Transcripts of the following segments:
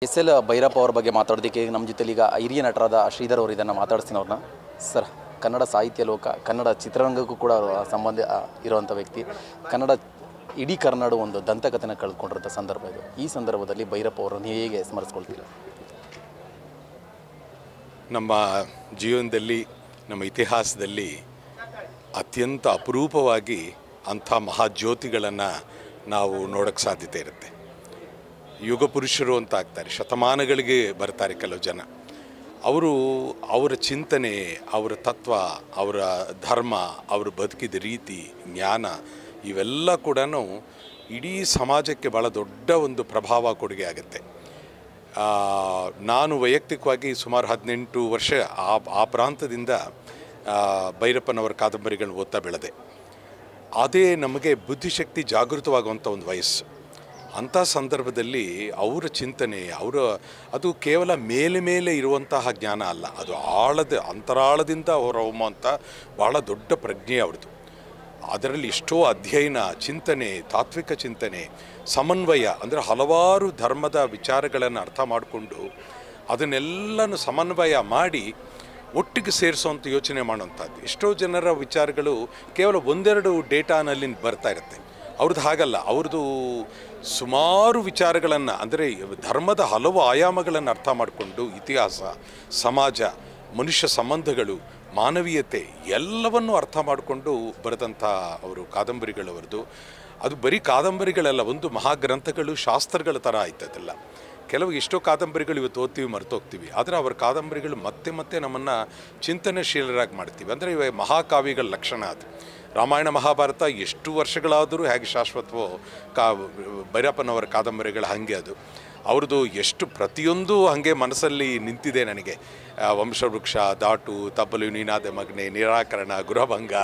SL. Bhyrappa ಅವರ ಬಗ್ಗೆ ಮಾತಾಡೋದಕ್ಕೆ ನಮ್ಮ ಜೊತೆಲಿ ಈಗ ಹಿರಿಯ ನಟರಾದ ಶ್ರೀಧರ್ ಅವರು ಇದನ್ನು ಮಾತಾಡ್ತೀನಿ ಅವ್ರನ್ನ. ಸರ್, ಕನ್ನಡ ಸಾಹಿತ್ಯ ಲೋಕ, ಕನ್ನಡ ಚಿತ್ರರಂಗಕ್ಕೂ ಕೂಡ ಸಂಬಂಧ ಇರುವಂಥ ವ್ಯಕ್ತಿ. ಕನ್ನಡ ಇಡೀ ಕರ್ನಾಡ ಒಂದು ದಂತಕಥೆನ ಕಳೆದುಕೊಂಡಿರೋಂಥ ಸಂದರ್ಭ ಇದು. ಈ ಸಂದರ್ಭದಲ್ಲಿ ಭೈರಪ್ಪ ಅವರನ್ನು ಹೇಗೆ ಸ್ಮರಿಸ್ಕೊಳ್ತೀರಾ? ನಮ್ಮ ಜೀವನದಲ್ಲಿ, ನಮ್ಮ ಇತಿಹಾಸದಲ್ಲಿ ಅತ್ಯಂತ ಅಪರೂಪವಾಗಿ ಅಂಥ ಮಹಾಜ್ಯೋತಿಗಳನ್ನು ನಾವು ನೋಡೋಕ್ಕೆ ಸಾಧ್ಯತೆ ಇರುತ್ತೆ. ಯುಗ ಪುರುಷರು ಅಂತ ಆಗ್ತಾರೆ, ಶತಮಾನಗಳಿಗೆ ಬರ್ತಾರೆ ಕೆಲವು ಜನ. ಅವರ ಚಿಂತನೆ, ಅವರ ತತ್ವ, ಅವರ ಧರ್ಮ, ಅವರು ಬದುಕಿದ ರೀತಿ, ಜ್ಞಾನ ಇವೆಲ್ಲ ಕೂಡ ಇಡೀ ಸಮಾಜಕ್ಕೆ ಭಾಳ ದೊಡ್ಡ ಒಂದು ಪ್ರಭಾವ ಕೊಡುಗೆ ಆಗುತ್ತೆ. ನಾನು ವೈಯಕ್ತಿಕವಾಗಿ ಸುಮಾರು 18 ವರ್ಷ ಆ ಪ್ರಾಂತದಿಂದ ಭೈರಪ್ಪನವರ ಕಾದಂಬರಿಗಳನ್ನ ಓದ್ತಾ ಬೆಳೆದೆ. ಅದೇ ನಮಗೆ ಬುದ್ಧಿಶಕ್ತಿ ಜಾಗೃತವಾಗುವಂಥ ಒಂದು ವಯಸ್ಸು. ಅಂಥ ಸಂದರ್ಭದಲ್ಲಿ ಅವರ ಚಿಂತನೆ, ಅದು ಕೇವಲ ಮೇಲೆ ಇರುವಂತಹ ಜ್ಞಾನ ಅಲ್ಲ, ಅದು ಅಂತರಾಳದಿಂದ ಹೊರಹೊಮ್ಮುವಂಥ ಭಾಳ ದೊಡ್ಡ ಪ್ರಜ್ಞೆ ಅವ್ರದ್ದು. ಅದರಲ್ಲಿ ಎಷ್ಟೋ ಅಧ್ಯಯನ, ಚಿಂತನೆ, ತಾತ್ವಿಕ ಚಿಂತನೆ, ಸಮನ್ವಯ, ಅಂದರೆ ಹಲವಾರು ಧರ್ಮದ ವಿಚಾರಗಳನ್ನು ಅರ್ಥ ಮಾಡಿಕೊಂಡು ಅದನ್ನೆಲ್ಲನೂ ಸಮನ್ವಯ ಮಾಡಿ ಒಟ್ಟಿಗೆ ಸೇರಿಸೋವಂಥ ಯೋಚನೆ ಮಾಡೋವಂಥದ್ದು. ಎಷ್ಟೋ ಜನರ ವಿಚಾರಗಳು ಕೇವಲ ಒಂದೆರಡು ಡೇಟಾನಲ್ಲಿ ಬರ್ತಾ ಇರುತ್ತೆ. ಅವ್ರದ್ದು ಹಾಗಲ್ಲ, ಅವ್ರದ್ದು ಸುಮಾರು ವಿಚಾರಗಳನ್ನು, ಅಂದರೆ ಧರ್ಮದ ಹಲವು ಆಯಾಮಗಳನ್ನು ಅರ್ಥ ಮಾಡಿಕೊಂಡು ಇತಿಹಾಸ, ಸಮಾಜ, ಮನುಷ್ಯ ಸಂಬಂಧಗಳು, ಮಾನವೀಯತೆ ಎಲ್ಲವನ್ನೂ ಅರ್ಥ ಮಾಡಿಕೊಂಡು ಬರೆದಂಥ ಅವರು ಕಾದಂಬರಿಗಳವರದು. ಅದು ಬರೀ ಕಾದಂಬರಿಗಳೆಲ್ಲ, ಒಂದು ಮಹಾಗ್ರಂಥಗಳು, ಶಾಸ್ತ್ರಗಳ ಥರ ಆಯ್ತದಲ್ಲ. ಕೆಲವು ಎಷ್ಟೋ ಕಾದಂಬರಿಗಳು ಇವತ್ತು ಓದ್ತೀವಿ, ಮರ್ತೋಗ್ತೀವಿ. ಆದರೆ ಅವರ ಕಾದಂಬರಿಗಳು ಮತ್ತೆ ನಮ್ಮನ್ನು ಚಿಂತನಶೀಲರಾಗಿ ಮಾಡ್ತೀವಿ. ಅಂದರೆ ಇವ ಮಹಾಕಾವ್ಯಗಳ ಲಕ್ಷಣ ಅದು. ರಾಮಾಯಣ ಮಹಾಭಾರತ ಎಷ್ಟು ವರ್ಷಗಳಾದರೂ ಹೇಗೆ ಶಾಶ್ವತವೋ, ಭೈರಪ್ಪನವರ ಕಾದಂಬರಿಗಳು ಹಾಗೆ. ಅದು ಅವ್ರದ್ದು ಎಷ್ಟು ಪ್ರತಿಯೊಂದು ಹಾಗೆ ಮನಸ್ಸಲ್ಲಿ ನಿಂತಿದೆ ನನಗೆ. ವಂಶವೃಕ್ಷ, ದಾಟು, ತಬ್ಬಲು ನೀನಾದ ಮಗ್ನೆ, ನಿರಾಕರಣ, ಗೃಹಭಂಗ,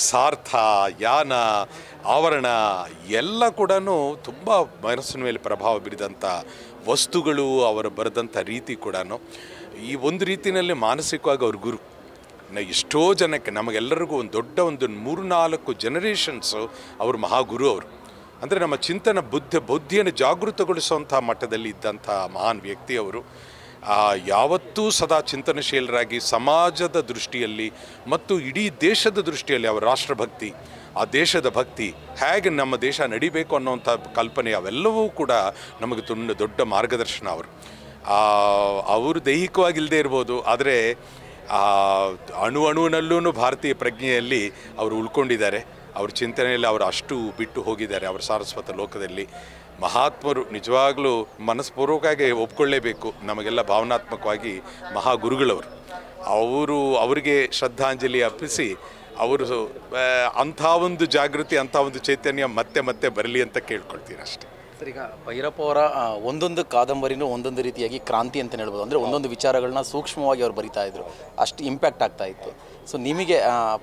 ಸಾರ್ಥ, ಯಾನ, ಆವರಣ ಎಲ್ಲ ಕೂಡ ತುಂಬ ಮನಸ್ಸಿನ ಮೇಲೆ ಪ್ರಭಾವ ಬೀರಿದಂಥ ವಸ್ತುಗಳು. ಅವರು ಬರೆದಂಥ ರೀತಿ ಕೂಡ ಈ ಒಂದು ರೀತಿಯಲ್ಲಿ ಮಾನಸಿಕವಾಗಿ ಅವ್ರ ಗುರು. ಎಷ್ಟೋ ಜನಕ್ಕೆ, ನಮಗೆಲ್ಲರಿಗೂ ಒಂದು ದೊಡ್ಡ 3-4 ಜನರೇಷನ್ಸು ಅವರು ಮಹಾಗುರು ಅವರು. ಅಂದರೆ ನಮ್ಮ ಚಿಂತನ ಬುದ್ಧಿಯನ್ನು ಜಾಗೃತಗೊಳಿಸುವಂಥ ಮಟ್ಟದಲ್ಲಿ ಇದ್ದಂಥ ಮಹಾನ್ ವ್ಯಕ್ತಿಯವರು. ಯಾವತ್ತೂ ಸದಾ ಚಿಂತನಶೀಲರಾಗಿ ಸಮಾಜದ ದೃಷ್ಟಿಯಲ್ಲಿ ಮತ್ತು ಇಡೀ ದೇಶದ ದೃಷ್ಟಿಯಲ್ಲಿ ಅವರ ರಾಷ್ಟ್ರಭಕ್ತಿ, ಆ ದೇಶದ ಭಕ್ತಿ, ಹೇಗೆ ನಮ್ಮ ದೇಶ ನಡಿಬೇಕು ಅನ್ನೋವಂಥ ಕಲ್ಪನೆ, ಅವೆಲ್ಲವೂ ಕೂಡ ನಮಗೆ ದೊಡ್ಡ ಮಾರ್ಗದರ್ಶನ ಅವರು. ಅವರು ದೈಹಿಕವಾಗಿಲ್ಲದೆ ಇರ್ಬೋದು, ಆದರೆ ಅಣುವಿನಲ್ಲೂ ಭಾರತೀಯ ಪ್ರಜ್ಞೆಯಲ್ಲಿ ಅವರು ಉಳ್ಕೊಂಡಿದ್ದಾರೆ. ಅವ್ರ ಚಿಂತನೆಯಲ್ಲಿ ಅವರು ಅಷ್ಟು ಬಿಟ್ಟು ಹೋಗಿದ್ದಾರೆ. ಅವರ ಸಾರಸ್ವತ ಲೋಕದಲ್ಲಿ ಮಹಾತ್ಮರು ನಿಜವಾಗಲೂ ಮನಸ್ಪೂರ್ವಕವಾಗಿ ಒಪ್ಕೊಳ್ಳೇಬೇಕು. ನಮಗೆಲ್ಲ ಭಾವನಾತ್ಮಕವಾಗಿ ಮಹಾಗುರುಗಳವರು. ಅವರಿಗೆ ಶ್ರದ್ಧಾಂಜಲಿ ಅರ್ಪಿಸಿ, ಅವರು ಅಂಥ ಒಂದು ಜಾಗೃತಿ, ಅಂಥ ಒಂದು ಚೈತನ್ಯ ಮತ್ತೆ ಬರಲಿ ಅಂತ ಕೇಳ್ಕೊಳ್ತೀನಿ ಅಷ್ಟೇ. ಸರ್, ಈಗ ಭೈರಪ್ಪ ಅವರ ಒಂದೊಂದು ಕಾದಂಬರಿನೂ ಒಂದೊಂದು ರೀತಿಯಾಗಿ ಕ್ರಾಂತಿ ಅಂತಲೇ ಹೇಳ್ಬೋದು. ಅಂದರೆ ಒಂದೊಂದು ವಿಚಾರಗಳನ್ನ ಸೂಕ್ಷ್ಮವಾಗಿ ಅವ್ರು ಬರಿತಾ ಇದ್ರು, ಅಷ್ಟು ಇಂಪ್ಯಾಕ್ಟ್ ಆಗ್ತಾ ಇತ್ತು. ಸೊ ನಿಮಗೆ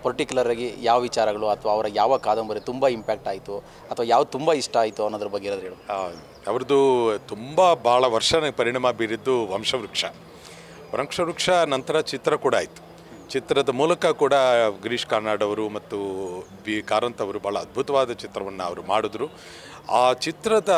ಪರ್ಟಿಕ್ಯುಲರಾಗಿ ಯಾವ ವಿಚಾರಗಳು ಅಥವಾ ಅವರ ಯಾವ ಕಾದಂಬರಿ ತುಂಬ ಇಂಪ್ಯಾಕ್ಟ್ ಆಯಿತು ಅಥವಾ ಯಾವ್ದು ತುಂಬ ಇಷ್ಟ ಆಯಿತು ಅನ್ನೋದ್ರ ಬಗ್ಗೆ ಏನಾದರೂ ಹೇಳಿ. ಅವ್ರದ್ದು ಭಾಳ ವರ್ಷ ಪರಿಣಾಮ ಬೀರಿದ್ದು ವಂಶವೃಕ್ಷ ನಂತರ ಚಿತ್ರ ಕೂಡ ಆಯಿತು. ಚಿತ್ರದ ಮೂಲಕ ಕೂಡ ಗಿರೀಶ್ ಕಾರ್ನಾಡ್ ಅವರು ಮತ್ತು ಬಿ ಕಾರಂತ್ ಅವರು ಭಾಳ ಅದ್ಭುತವಾದ ಚಿತ್ರವನ್ನು ಅವರು ಮಾಡಿದ್ರು. ಆ ಚಿತ್ರದ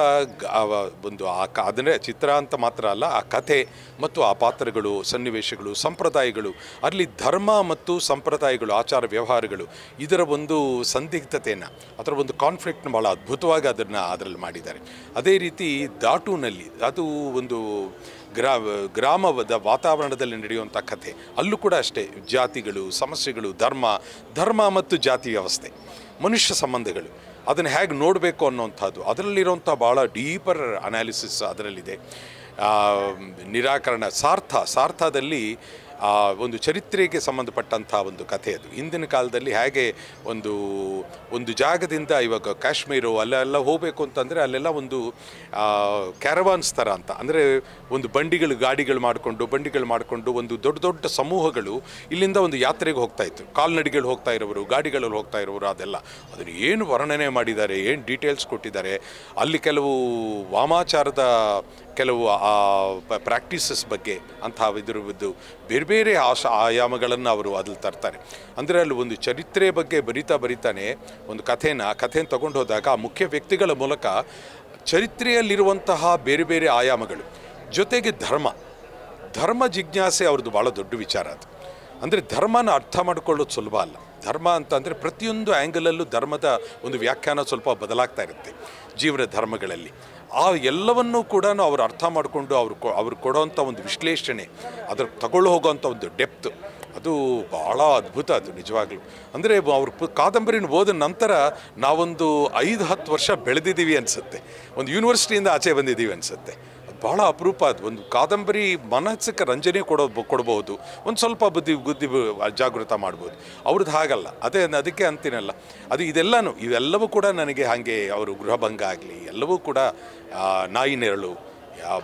ಒಂದು ಅದನ್ನೇ ಚಿತ್ರ ಅಂತ ಮಾತ್ರ ಅಲ್ಲ, ಆ ಕಥೆ ಮತ್ತು ಆ ಪಾತ್ರಗಳು, ಸನ್ನಿವೇಶಗಳು, ಸಂಪ್ರದಾಯಗಳು, ಅಲ್ಲಿ ಧರ್ಮ ಮತ್ತು ಸಂಪ್ರದಾಯಗಳು, ಆಚಾರ ವ್ಯವಹಾರಗಳು, ಇದರ ಒಂದು ಸಂದಿಗ್ಧತೆಯನ್ನು, ಅದರ ಒಂದು ಕಾನ್ಫ್ಲಿಕ್ಟ್ನ ಭಾಳ ಅದ್ಭುತವಾಗಿ ಅದರಲ್ಲಿ ಮಾಡಿದ್ದಾರೆ. ಅದೇ ರೀತಿ ದಾಟುನಲ್ಲಿ ಅದು ಒಂದು ಗ್ರಾಮದ ವಾತಾವರಣದಲ್ಲಿ ನಡೆಯುವಂಥ ಕಥೆ. ಅಲ್ಲೂ ಕೂಡ ಅಷ್ಟೇ, ಜಾತಿಗಳು, ಸಮಸ್ಯೆಗಳು, ಧರ್ಮ ಮತ್ತು ಜಾತಿ ವ್ಯವಸ್ಥೆ, ಮನುಷ್ಯ ಸಂಬಂಧಗಳು, ಅದನ್ನು ಹೇಗೆ ನೋಡಬೇಕು ಅನ್ನೋಂಥದ್ದು, ಅದರಲ್ಲಿರುವಂಥ ಭಾಳ ಡೀಪರ್ ಅನಾಲಿಸಿಸ್ ಅದರಲ್ಲಿದೆ. ನಿರಾಕರಣ, ಸಾರ್ಥದಲ್ಲಿ ಒಂದು ಚರಿತ್ರೆಗೆ ಸಂಬಂಧಪಟ್ಟಂಥ ಒಂದು ಕಥೆ ಅದು. ಹಿಂದಿನ ಕಾಲದಲ್ಲಿ ಹೇಗೆ ಒಂದು ಜಾಗದಿಂದ, ಇವಾಗ ಕಾಶ್ಮೀರ ಅಲ್ಲೆಲ್ಲ ಹೋಗಬೇಕು ಅಂತಂದರೆ ಅಲ್ಲೆಲ್ಲ ಒಂದು ಕ್ಯಾರವಾನ್ಸ್ ಥರ ಅಂತ, ಅಂದರೆ ಒಂದು ಗಾಡಿಗಳು ಮಾಡಿಕೊಂಡು ಒಂದು ದೊಡ್ಡ ಸಮೂಹಗಳು ಇಲ್ಲಿಂದ ಒಂದು ಯಾತ್ರೆಗೆ ಹೋಗ್ತಾಯಿತ್ತು. ಕಾಲ್ನಡಿಗಳು ಹೋಗ್ತಾ ಇರೋರು, ಗಾಡಿಗಳಲ್ಲಿ ಹೋಗ್ತಾ ಇರೋರು, ಅದನ್ನು ಏನು ವರ್ಣನೆ ಮಾಡಿದ್ದಾರೆ, ಏನು ಡೀಟೇಲ್ಸ್ ಕೊಟ್ಟಿದ್ದಾರೆ. ಅಲ್ಲಿ ಕೆಲವು ವಾಮಾಚಾರದ ಕೆಲವು ಪ್ರಾಕ್ಟೀಸಸ್ ಬಗ್ಗೆ ಇದ್ರದ್ದು ಬೇರೆ ಆಯಾಮಗಳನ್ನು ಅವರು ಅದ್ರಲ್ಲಿ ತರ್ತಾರೆ. ಅಂದರೆ ಅಲ್ಲಿ ಒಂದು ಚರಿತ್ರೆ ಬಗ್ಗೆ ಬರಿತಾನೆ ಒಂದು ಕಥೆಯನ್ನು ತಗೊಂಡು ಹೋದಾಗ ಆ ಮುಖ್ಯ ವ್ಯಕ್ತಿಗಳ ಮೂಲಕ ಚರಿತ್ರೆಯಲ್ಲಿರುವಂತಹ ಬೇರೆ ಬೇರೆ ಆಯಾಮಗಳು, ಜೊತೆಗೆ ಧರ್ಮ ಜಿಜ್ಞಾಸೆ ಅವ್ರದ್ದು ಭಾಳ ದೊಡ್ಡ ವಿಚಾರ ಅದು. ಅಂದರೆ ಧರ್ಮನ ಅರ್ಥ ಮಾಡ್ಕೊಳ್ಳೋದು ಸುಲಭ ಅಲ್ಲ. ಧರ್ಮ ಅಂತಂದರೆ ಪ್ರತಿಯೊಂದು ಆ್ಯಂಗಲಲ್ಲೂ ಧರ್ಮದ ಒಂದು ವ್ಯಾಖ್ಯಾನ ಸ್ವಲ್ಪ ಬದಲಾಗ್ತಾ ಇರುತ್ತೆ ಜೀವನ ಧರ್ಮಗಳಲ್ಲಿ. ಆ ಎಲ್ಲವನ್ನೂ ಕೂಡ ಅವ್ರು ಅರ್ಥ ಮಾಡಿಕೊಂಡು ಅವ್ರು ಕೊಡೋವಂಥ ಒಂದು ವಿಶ್ಲೇಷಣೆ, ಅದ್ರ ತಗೊಳ್ಳೋ ಹೋಗೋವಂಥ ಒಂದು ಡೆಪ್ತ್, ಅದು ಭಾಳ ಅದ್ಭುತ. ಅದು ನಿಜವಾಗ್ಲೂ ಅಂದರೆ ಅವ್ರ ಕಾದಂಬರಿನ ಓದ ನಂತರ ನಾವೊಂದು 5-10 ವರ್ಷ ಬೆಳೆದಿದ್ದೀವಿ ಅನಿಸುತ್ತೆ, ಒಂದು ಯೂನಿವರ್ಸಿಟಿಯಿಂದ ಆಚೆ ಬಂದಿದ್ದೀವಿ ಅನಿಸುತ್ತೆ. ಭಾಳ ಅಪರೂಪ. ಅದು ಒಂದು ಕಾದಂಬರಿ ಮನಸ್ಸಿಗೆ ರಂಜನೆ ಕೊಡ್ಬೋದು, ಒಂದು ಸ್ವಲ್ಪ ಬುದ್ಧಿ ಜಾಗೃತ ಮಾಡ್ಬೋದು. ಅವ್ರದ್ದು ಹಾಗಲ್ಲ. ಅದಕ್ಕೆ ಅಂತೀನಲ್ಲ, ಅದು ಇವೆಲ್ಲವೂ ಕೂಡ ನನಗೆ ಹಾಗೆ ಅವರು ಗೃಹಭಂಗ ಆಗಲಿ ಎಲ್ಲವೂ ಕೂಡ ನಾಯಿ ನೆರಳು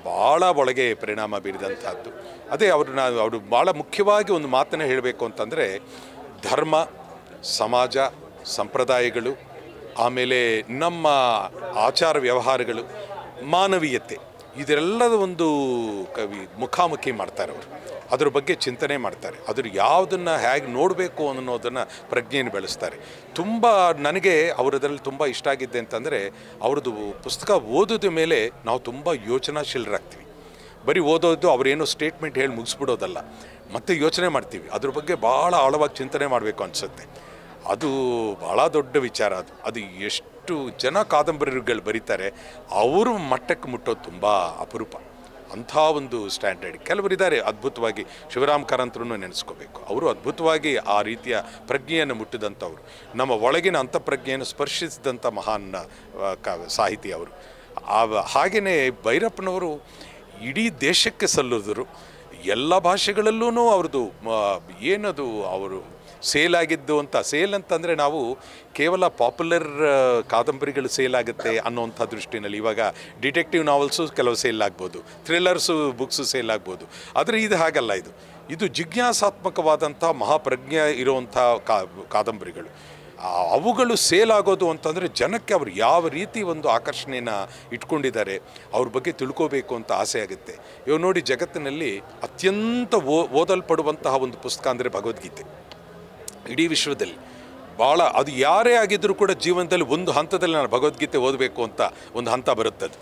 ಭಾಳ ಒಳಗೆ ಪರಿಣಾಮ ಬೀರಿದಂಥದ್ದು. ಅದೇ ಅವರು ಭಾಳ ಮುಖ್ಯವಾಗಿ ಒಂದು ಮಾತನ್ನು ಹೇಳಬೇಕು ಅಂತಂದರೆ, ಧರ್ಮ, ಸಮಾಜ, ಸಂಪ್ರದಾಯಗಳು, ಆಮೇಲೆ ನಮ್ಮ ಆಚಾರ ವ್ಯವಹಾರಗಳು, ಮಾನವೀಯತೆ, ಇದೆಲ್ಲದ ಒಂದು ಮುಖಾಮುಖಿ ಮಾಡ್ತಾರೆ ಅವರು. ಅದ್ರ ಬಗ್ಗೆ ಚಿಂತನೆ ಮಾಡ್ತಾರೆ. ಅದ್ರ ಯಾವುದನ್ನು ಹೇಗೆ ನೋಡಬೇಕು ಅನ್ನೋದನ್ನು ಪ್ರಜ್ಞೆಯನ್ನು ಬೆಳೆಸ್ತಾರೆ. ನನಗೆ ಅವರದ್ರಲ್ಲಿ ತುಂಬ ಇಷ್ಟ ಆಗಿದ್ದೆ ಅಂತಂದರೆ, ಅವ್ರದ್ದು ಪುಸ್ತಕ ಓದೋದ ಮೇಲೆ ನಾವು ತುಂಬ ಯೋಚನಾಶೀಲರಾಗ್ತೀವಿ. ಬರೀ ಓದೋದು ಅವರೇನೋ ಸ್ಟೇಟ್ಮೆಂಟ್ ಹೇಳಿ ಮುಗಿಸ್ಬಿಡೋದಲ್ಲ, ಮತ್ತೆ ಯೋಚನೆ ಮಾಡ್ತೀವಿ. ಅದ್ರ ಬಗ್ಗೆ ಭಾಳ ಆಳವಾಗಿ ಚಿಂತನೆ ಮಾಡಬೇಕು ಅನಿಸುತ್ತೆ. ಅದು ಭಾಳ ದೊಡ್ಡ ವಿಚಾರ. ಅದು ಎಷ್ಟು ಜನ ಕಾದಂಬರಿಗಳು ಬರೀತಾರೆ, ಅವರು ಮಟ್ಟಕ್ಕೆ ಮುಟ್ಟೋದು ತುಂಬ ಅಪರೂಪ. ಅಂಥ ಒಂದು ಸ್ಟ್ಯಾಂಡರ್ಡ್ ಕೆಲವರಿದ್ದಾರೆ ಅದ್ಭುತವಾಗಿ. ಶಿವರಾಮ್ ಕಾರಂತರನ್ನು ನೆನೆಸ್ಕೋಬೇಕು. ಅವರು ಅದ್ಭುತವಾಗಿ ಆ ರೀತಿಯ ಪ್ರಜ್ಞೆಯನ್ನು ಮುಟ್ಟಿದಂಥವ್ರು, ನಮ್ಮ ಒಳಗಿನ ಅಂತಃಪ್ರಜ್ಞೆಯನ್ನು ಸ್ಪರ್ಶಿಸಿದಂಥ ಮಹಾನ್ ಸಾಹಿತಿ ಅವರು. ಹಾಗೆಯೇ ಭೈರಪ್ಪನವರು ಇಡೀ ದೇಶಕ್ಕೆ ಸಲ್ಲೋದರು. ಎಲ್ಲ ಭಾಷೆಗಳಲ್ಲೂ ಅವ್ರದ್ದು ಏನದು ಅವರು ಸೇಲ್ ಆಗಿದ್ದು ಅಂತ. ಸೇಲ್ ಅಂತಂದರೆ ನಾವು ಕೇವಲ ಪಾಪ್ಯುಲರ್ ಕಾದಂಬರಿಗಳು ಸೇಲ್ ಆಗುತ್ತೆ ಅನ್ನೋವಂಥ ದೃಷ್ಟಿನಲ್ಲಿ, ಇವಾಗ ಡಿಟೆಕ್ಟಿವ್ ನಾವೆಲ್ಸು ಕೆಲವು ಸೇಲ್ ಆಗ್ಬೋದು, ಥ್ರಿಲ್ಲರ್ಸು ಬುಕ್ಸು ಸೇಲ್ ಆಗ್ಬೋದು. ಆದರೆ ಇದು ಹಾಗಲ್ಲ. ಇದು ಜಿಜ್ಞಾಸಾತ್ಮಕವಾದಂಥ ಮಹಾಪ್ರಜ್ಞೆ ಇರುವಂಥ ಕಾದಂಬರಿಗಳು. ಅವುಗಳು ಸೇಲ್ ಆಗೋದು ಅಂತಂದರೆ ಜನಕ್ಕೆ ಅವರು ಯಾವ ರೀತಿ ಒಂದು ಆಕರ್ಷಣೆಯನ್ನು ಇಟ್ಕೊಂಡಿದ್ದಾರೆ, ಅವ್ರ ಬಗ್ಗೆ ತಿಳ್ಕೋಬೇಕು ಅಂತ ಆಸೆ ಆಗುತ್ತೆ. ಇವಾಗ ನೋಡಿ, ಜಗತ್ತಿನಲ್ಲಿ ಅತ್ಯಂತ ಓದಲ್ಪಡುವಂತಹ ಒಂದು ಪುಸ್ತಕ ಅಂದರೆ ಭಗವದ್ಗೀತೆ. ಇಡೀ ವಿಶ್ವದಲ್ಲಿ ಭಾಳ, ಅದು ಯಾರೇ ಆಗಿದ್ದರೂ ಕೂಡ ಜೀವನದಲ್ಲಿ ಒಂದು ಹಂತದಲ್ಲಿ ನಾನು ಭಗವದ್ಗೀತೆ ಓದಬೇಕು ಅಂತ ಒಂದು ಹಂತ ಬರುತ್ತದೆ.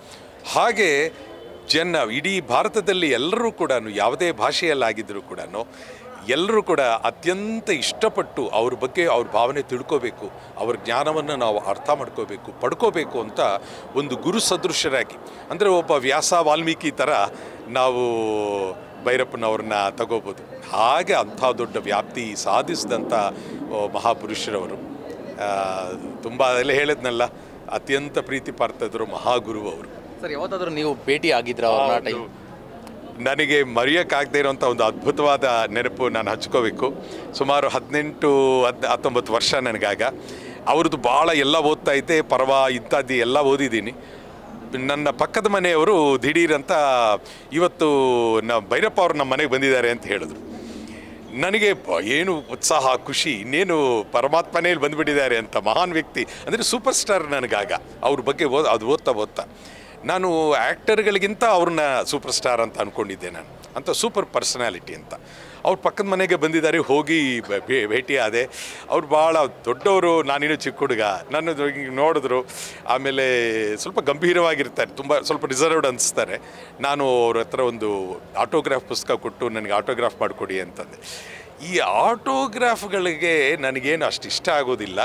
ಹಾಗೆ ಇಡೀ ಭಾರತದಲ್ಲಿ ಎಲ್ಲರೂ ಕೂಡ ಯಾವುದೇ ಭಾಷೆಯಲ್ಲಾಗಿದ್ದರೂ ಕೂಡ ಎಲ್ಲರೂ ಕೂಡ ಅತ್ಯಂತ ಇಷ್ಟಪಟ್ಟು ಅವ್ರ ಬಗ್ಗೆ ಅವ್ರ ಭಾವನೆ ತಿಳ್ಕೋಬೇಕು, ಅವ್ರ ಜ್ಞಾನವನ್ನು ನಾವು ಅರ್ಥ ಮಾಡ್ಕೋಬೇಕು, ಪಡ್ಕೋಬೇಕು ಅಂತ ಒಂದು ಗುರು ಸದೃಶರಾಗಿ, ಅಂದರೆ ಒಬ್ಬ ವ್ಯಾಸ ವಾಲ್ಮೀಕಿ ಥರ ನಾವು ಭೈರಪ್ಪನವ್ರನ್ನ ತಗೋಬೋದು. ಹಾಗೆ ಅಂಥ ದೊಡ್ಡ ವ್ಯಾಪ್ತಿ ಸಾಧಿಸಿದಂಥ ಮಹಾಪುರುಷರವರು. ತುಂಬ ಅದೆಲ್ಲ ಹೇಳಿದ್ನಲ್ಲ, ಅತ್ಯಂತ ಪ್ರೀತಿ ಪಾತ್ರದರು ಮಹಾಗುರು ಅವರು. ಸರ್, ಯಾವತ್ತಾದರೂ ನೀವು ಭೇಟಿ ಆಗಿದ್ರ ಅವ್ರನ್ನ? ನನಗೆ ಮರೆಯೋಕ್ಕಾಗದೇ ಇರೋಂಥ ಒಂದು ಅದ್ಭುತವಾದ ನೆನಪು ನಾನು ಹಂಚ್ಕೋಬೇಕು. ಸುಮಾರು 18-19 ವರ್ಷ ನನಗಾಗ. ಅವ್ರದ್ದು ಭಾಳ ಎಲ್ಲ ಓದ್ತಾ ಇದ್ದೆ, ಪರ್ವ ಇಂಥದ್ದು ಎಲ್ಲ ಓದಿದ್ದೀನಿ. ನನ್ನ ಪಕ್ಕದ ಮನೆಯವರು ದಿಢೀರಂತ ಇವತ್ತು ಭೈರಪ್ಪ ಅವರು ನಮ್ಮ ಮನೆಗೆ ಬಂದಿದ್ದಾರೆ ಅಂತ ಹೇಳಿದ್ರು. ನನಗೆ ಏನು ಉತ್ಸಾಹ, ಖುಷಿ, ಇನ್ನೇನು ಪರಮಾತ್ಮನೇಲಿ ಬಂದುಬಿಟ್ಟಿದ್ದಾರೆ ಅಂತ. ಮಹಾನ್ ವ್ಯಕ್ತಿ ಅಂದರೆ ಸೂಪರ್ ಸ್ಟಾರ್ ನನಗಾಗ. ಅವ್ರ ಬಗ್ಗೆ ಓದ್ತಾ ನಾನು ಆ್ಯಕ್ಟರ್ಗಳಿಗಿಂತ ಅವ್ರನ್ನ ಸೂಪರ್ ಸ್ಟಾರ್ ಅಂತ ಅಂದ್ಕೊಂಡಿದ್ದೆ ನಾನು, ಅಂತ ಸೂಪರ್ ಪರ್ಸನಾಲಿಟಿ ಅಂತ. ಅವ್ರ ಪಕ್ಕದ ಮನೆಗೆ ಬಂದಿದ್ದಾರೆ, ಹೋಗಿ ಭೇಟಿ ಆದೆ. ಅವ್ರು ಭಾಳ ದೊಡ್ಡವರು, ನಾನಿನ್ನೂ ಚಿಕ್ಕ ಹುಡುಗ. ನನ್ನ ನೋಡಿದ್ರು. ಆಮೇಲೆ ಸ್ವಲ್ಪ ಗಂಭೀರವಾಗಿರ್ತಾರೆ, ಸ್ವಲ್ಪ ರಿಸರ್ವ್ಡ್ ಅನಿಸ್ತಾರೆ. ನಾನು ಅವ್ರ ಹತ್ರ ಒಂದು ಆಟೋಗ್ರಾಫ್ ಪುಸ್ತಕ ಕೊಟ್ಟು ನನಗೆ ಆಟೋಗ್ರಾಫ್ ಮಾಡಿಕೊಡಿ ಅಂತಂದೆ. ಈ ಆಟೋಗ್ರಾಫ್ಗಳಿಗೆ ನನಗೇನು ಅಷ್ಟು ಇಷ್ಟ ಆಗೋದಿಲ್ಲ.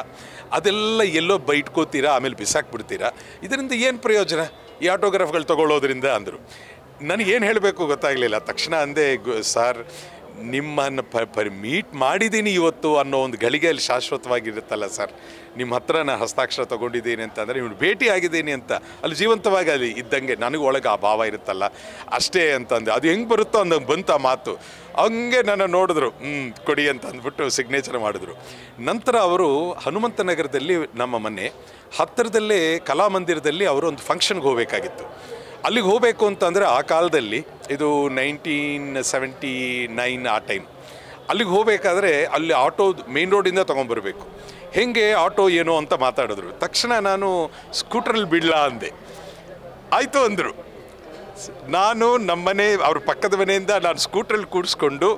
ಅದೆಲ್ಲ ಎಲ್ಲೋ ಇಟ್ಕೋತೀರಾ, ಆಮೇಲೆ ಬಿಸಾಕ್ಬಿಡ್ತೀರಾ, ಇದರಿಂದ ಏನು ಪ್ರಯೋಜನ ಈ ಆಟೋಗ್ರಾಫ್ಗಳು ತೊಗೊಳ್ಳೋದ್ರಿಂದ ಅಂದರು. ನನಗೇನು ಹೇಳಬೇಕು ಗೊತ್ತಾಗಲಿಲ್ಲ. ತಕ್ಷಣ ಅಂದೆ, ಸರ್ ನಿಮ್ಮನ್ನು ಮೀಟ್ ಮಾಡಿದ್ದೀನಿ ಇವತ್ತು ಅನ್ನೋ ಒಂದು ಗಳಿಗೆಯಲ್ಲಿ ಶಾಶ್ವತವಾಗಿರುತ್ತಲ್ಲ ಸರ್, ನಿಮ್ಮ ಹತ್ರ ನಾನು ಹಸ್ತಾಕ್ಷರ ತೊಗೊಂಡಿದ್ದೀನಿ ಅಂತಂದರೆ, ನೀವು ಭೇಟಿ ಆಗಿದ್ದೀನಿ ಅಂತ ಅಲ್ಲಿ ಜೀವಂತವಾಗಿ ಅಲ್ಲಿ ಇದ್ದಂಗೆ ನನಗೆ ಒಳಗೆ ಆ ಭಾವ ಇರುತ್ತಲ್ಲ ಅಷ್ಟೇ ಅಂತಂದೆ. ಅದು ಹೆಂಗೆ ಬರುತ್ತೋ ಅಂದಂಗೆ ಬಂತು ಆ ಮಾತು. ಹಂಗೆ ನನ್ನ ನೋಡಿದ್ರು, ಕೊಡಿ ಅಂತ ಅಂದ್ಬಿಟ್ಟು ಸಿಗ್ನೇಚರ್ ಮಾಡಿದ್ರು. ನಂತರ ಅವರು ಹನುಮಂತನಗರದಲ್ಲಿ ನಮ್ಮ ಮನೆ ಹತ್ತಿರದಲ್ಲೇ ಕಲಾಮಂದಿರದಲ್ಲಿ ಅವರು ಒಂದು ಫಂಕ್ಷನ್ಗೆ ಹೋಗಬೇಕಾಗಿತ್ತು. ಅಲ್ಲಿಗೆ ಹೋಗಬೇಕು ಅಂತಂದರೆ ಆ ಕಾಲದಲ್ಲಿ ಇದು 1979 ಆ ಟೈಮ್. ಅಲ್ಲಿಗೆ ಹೋಗಬೇಕಾದ್ರೆ ಅಲ್ಲಿ ಆಟೋ ಮೇನ್ ರೋಡಿಂದ ತೊಗೊಂಬರ್ಬೇಕು. ಹೇಗೆ ಆಟೋ ಏನೋ ಅಂತ ಮಾತಾಡಿದ್ರು. ತಕ್ಷಣ ನಾನು ಸ್ಕೂಟ್ರಲ್ಲಿ ಬಿಡಲಾ ಅಂದೆ. ಆಯಿತು ಅಂದರು. ನಾನು ನಮ್ಮನೆ ಅವ್ರ ಪಕ್ಕದ ಮನೆಯಿಂದ ನಾನು ಸ್ಕೂಟ್ರಲ್ಲಿ ಕೂಡಿಸ್ಕೊಂಡು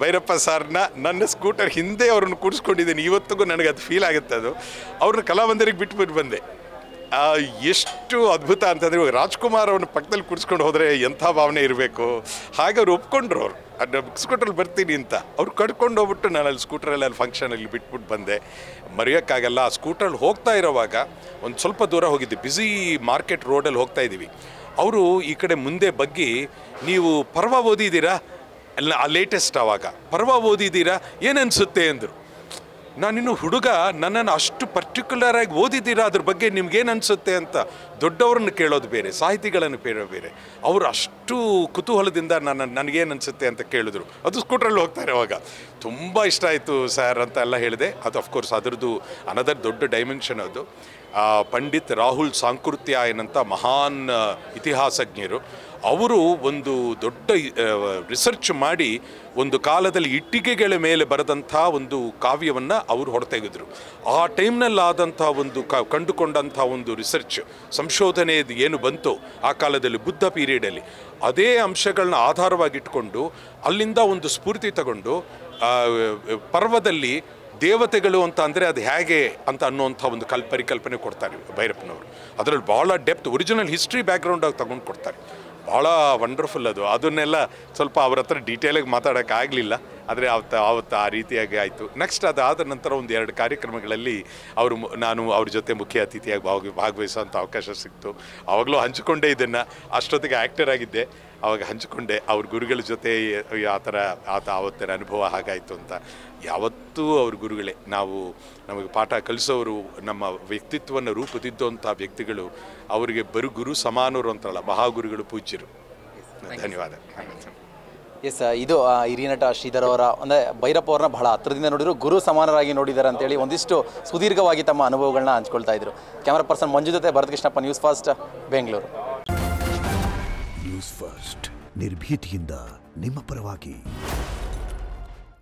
ಭೈರಪ್ಪ ಸಾರ್ನ ನನ್ನ ಸ್ಕೂಟರ್ ಹಿಂದೆ ಅವ್ರನ್ನ ಕೂಡಿಸ್ಕೊಂಡಿದ್ದೀನಿ. ಇವತ್ತಿಗೂ ನನಗೆ ಅದು ಫೀಲ್ ಆಗುತ್ತೆ. ಅದು ಅವ್ರನ್ನ ಕಲಾಮಂದಿರಿಗೆ ಬಿಟ್ಬಿಟ್ಟು ಬಂದೆ. ಎಷ್ಟು ಅದ್ಭುತ ಅಂತಂದರೆ ಇವಾಗ ರಾಜ್ಕುಮಾರ್ ಅವ್ರನ್ನ ಪಕ್ಕದಲ್ಲಿ ಕೂರಿಸ್ಕೊಂಡು ಹೋದರೆ ಎಂಥ ಭಾವನೆ ಇರಬೇಕು. ಹಾಗೆ ಅವ್ರು ಒಪ್ಕೊಂಡ್ರು. ಅವ್ರು ಸ್ಕೂಟ್ರಲ್ಲಿ ಬರ್ತೀನಿ ಅಂತ ಅವ್ರು ಕಡ್ಕೊಂಡು ಹೋಗ್ಬಿಟ್ಟು ನಾನು ಅಲ್ಲಿ ಸ್ಕೂಟ್ರಲ್ಲಿ ಅಲ್ಲಿ ಫಂಕ್ಷನಲ್ಲಿ ಬಿಟ್ಬಿಟ್ಟು ಬಂದೆ. ಮರೆಯೋಕ್ಕಾಗಲ್ಲ. ಆ ಸ್ಕೂಟ್ರಲ್ಲಿ ಹೋಗ್ತಾ ಇರೋವಾಗ ಒಂದು ಸ್ವಲ್ಪ ದೂರ ಹೋಗಿದ್ದೆ, ಬ್ಯುಸಿ ಮಾರ್ಕೆಟ್ ರೋಡಲ್ಲಿ ಹೋಗ್ತಾ ಇದ್ದೀವಿ. ಅವರು ಈ ಕಡೆ ಮುಂದೆ ಬಗ್ಗಿ, ನೀವು ಪರ್ವ ಓದಿದ್ದೀರಾ ಅಲ್ಲ, ಆ ಲೇಟೆಸ್ಟ್ ಆವಾಗ ಪರ್ವ ಓದಿದ್ದೀರಾ ಏನನ್ಸುತ್ತೆ ಅಂದರು. ನಾನಿನ್ನು ಹುಡುಗ, ನನ್ನನ್ನು ಅಷ್ಟು ಪರ್ಟಿಕ್ಯುಲರಾಗಿ ಓದಿದ್ದೀರಾ, ಅದ್ರ ಬಗ್ಗೆ ನಿಮ್ಗೇನು ಅನಿಸುತ್ತೆ ಅಂತ ದೊಡ್ಡವ್ರನ್ನ ಕೇಳೋದು ಬೇರೆ, ಸಾಹಿತಿಗಳನ್ನು ಕೇಳೋದು ಬೇರೆ. ಅವರು ಅಷ್ಟು ಕುತೂಹಲದಿಂದ ನನಗೇನು ಅನಿಸುತ್ತೆ ಅಂತ ಕೇಳಿದ್ರು. ಅದು ಸ್ಕೂಟ್ರಲ್ಲಿ ಹೋಗ್ತಾ ಇರೋವಾಗ ತುಂಬ ಇಷ್ಟ ಆಯಿತು ಸರ್ ಅಂತ ಎಲ್ಲ ಹೇಳಿದೆ. ಅದು ಅಫ್ಕೋರ್ಸ್ ಅದರದ್ದು ಅನದರ್ ದೊಡ್ಡ ಡೈಮೆನ್ಷನ್. ಅದು ಪಂಡಿತ್ ರಾಹುಲ್ ಸಾಂಕೃತ್ಯಾಯನಂತ ಮಹಾನ್ ಇತಿಹಾಸಜ್ಞರು. ಅವರು ಒಂದು ದೊಡ್ಡ ರಿಸರ್ಚ್ ಮಾಡಿ ಒಂದು ಕಾಲದಲ್ಲಿ ಇಟ್ಟಿಗೆಗಳ ಮೇಲೆ ಬರೆದಂಥ ಒಂದು ಕಾವ್ಯವನ್ನು ಅವರು ಹೊರತೆಗೆದ್ರು. ಆ ಟೈಮ್ನಲ್ಲಾದಂಥ ಒಂದು ಕಂಡುಕೊಂಡಂಥ ಒಂದು ರಿಸರ್ಚ್ ಸಂಶೋಧನೆ ಏನು ಬಂತು ಆ ಕಾಲದಲ್ಲಿ ಬುದ್ಧ ಪೀರಿಯಡಲ್ಲಿ, ಅದೇ ಅಂಶಗಳನ್ನ ಆಧಾರವಾಗಿಟ್ಕೊಂಡು ಅಲ್ಲಿಂದ ಒಂದು ಸ್ಫೂರ್ತಿ ತಗೊಂಡು ಪರ್ವದಲ್ಲಿ ದೇವತೆಗಳು ಅಂತ ಅಂದರೆ ಅದು ಹೇಗೆ ಅಂತ ಅನ್ನುವಂಥ ಒಂದು ಪರಿಕಲ್ಪನೆ ಕೊಡ್ತಾರೆ ಭೈರಪ್ಪನವರು. ಅದರಲ್ಲಿ ಭಾಳ ಡೆಪ್ತ್ ಒರಿಜಿನಲ್ ಹಿಸ್ಟ್ರಿ ಬ್ಯಾಕ್ಗ್ರೌಂಡಾಗಿ ತಗೊಂಡು ಕೊಡ್ತಾರೆ. ಭಾಳ ವಂಡರ್ಫುಲ್ ಅದು. ಅದನ್ನೆಲ್ಲ ಸ್ವಲ್ಪ ಅವ್ರ ಹತ್ರ ಡೀಟೇಲಾಗಿ ಮಾತಾಡೋಕ್ಕಾಗಲಿಲ್ಲ, ಆದರೆ ಆವತ್ತು ಆ ರೀತಿಯಾಗಿ ಆಯಿತು. ನೆಕ್ಸ್ಟ್ ಅದಾದ ನಂತರ ಒಂದು 2 ಕಾರ್ಯಕ್ರಮಗಳಲ್ಲಿ ನಾನು ಅವ್ರ ಜೊತೆ ಮುಖ್ಯ ಅತಿಥಿಯಾಗಿ ಭಾಗವಹಿಸೋಂಥ ಅವಕಾಶ ಸಿಕ್ತು. ಆವಾಗಲೂ ಹಂಚಿಕೊಂಡೆ ಇದನ್ನು. ಅಷ್ಟೊತ್ತಿಗೆ ಆ್ಯಕ್ಟರ್ ಆಗಿದ್ದೆ, ಆವಾಗ ಹಂಚಿಕೊಂಡೆ ಅವ್ರ ಗುರುಗಳ ಜೊತೆ ಆ ಥರ ಆವತ್ತಿನ ಅನುಭವ ಹಾಗಾಯಿತು ಅಂತ. ಯಾವತ್ತೂ ಅವ್ರ ಗುರುಗಳೇ. ನಮಗೆ ಪಾಠ ಕಲಿಸೋರು, ನಮ್ಮ ವ್ಯಕ್ತಿತ್ವವನ್ನು ರೂಪುದಿದ್ದಂಥ ವ್ಯಕ್ತಿಗಳು, ಅವರಿಗೆ ಬರು ಗುರು ಸಮಾನರು ಅಂತಾರಲ್ಲ, ಮಹಾಗುರುಗಳು ಪೂಜ್ಯರು. ಧನ್ಯವಾದ. ಎಸ್, ಇದು ಹಿರಿಯ ನಟ ಶ್ರೀಧರ್ ಅವರ ಅಂದರೆ ಭೈರಪ್ಪ ಅವ್ರನ್ನ ಬಹಳ ಹತ್ರದಿಂದ ನೋಡಿದ್ರು, ಗುರು ಸಮಾನರಾಗಿ ನೋಡಿದ್ದಾರೆ ಅಂತೇಳಿ ಒಂದಿಷ್ಟು ಸುದೀರ್ಘವಾಗಿ ತಮ್ಮ ಅನುಭವಗಳನ್ನ ಹಂಚ್ಕೊಳ್ತಾ ಇದ್ರು. ಕ್ಯಾಮರಾ ಪರ್ಸನ್ ಮಂಜು ಜೊತೆ Bharat Krishnappa, news first, Bengaluru. News first ನಿರ್ಭೀತಿಯಿಂದ ನಿಮ್ಮ ಪರವಾಗಿ.